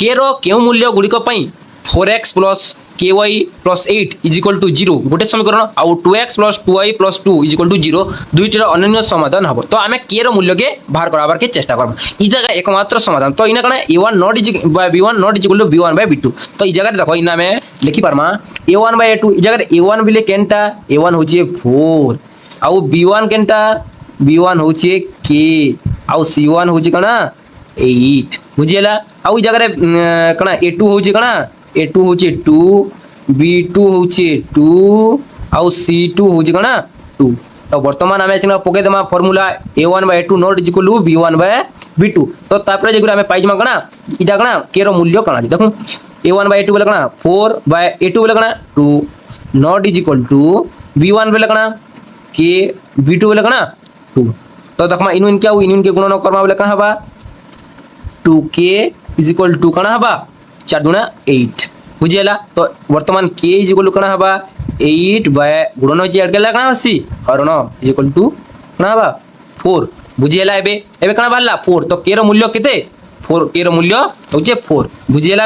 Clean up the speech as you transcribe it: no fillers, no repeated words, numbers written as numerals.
কে র কেউ মূল্য গুড়িক পাই 4x plus ky plus 8 is equal two 0 গোটে সমীকরণ আউ 2x plus 2y plus 2 is equal two 0 দুইটির অনন্য সমাধান হব। তো আমি কে র মূল্যকে বাহার করাবার কে চেষ্টা করব। এই জায়গায় একমাত্র সমাধান তো ইনা কারণে a1 not is by b1 not is equal to b1 by b2। তো এই জায়গায় দেখো ইনা আমি লিখি পারমা a1 বাই a2 এই জায়গায় a1 বিলে কেনটা a1 হচ্ছে 4 আউ b1 কেনটা b1 হচ্ছে k আউ c1 হচ্ছে কানা 8 বুঝিলা। আউ এই জায়গায় কানা a2 হচ্ছে কানা a2 হচ্ছে 2 b2 হচ্ছে 2 আউ c2 হচ্ছে কানা 2। তো বর্তমান আমি এখানে পকে দেমা formula a1 by a2 not is equal to b1 by b2। তো তারপরে যেগুলো আমি পাইজমা কানা এটা কানা কে র মূল্য কানা দেখুন a1 বাই a2 বলে কানা 4 বাই a2 বলে কানা 2 not is equal to b1 বলে কানা k b2 বলে কানা 2। তো দেখमा इनुन के गुणन करमा बोले कहाँ हबा 2k इज इक्वल टू कଣା हबा 4 दुना 8 बुझिला। तो वर्तमान k इज इक्वल टू कଣା हबा 8 बाय गुणन होची 8 केला कଣା हसी हरण इज इक्वल टू कଣା हबा 4 बुझिला। एबे एबे कଣା बारला 4 तो k रो मूल्य केते 4 k रो मूल्य होचे 4 बुझिला।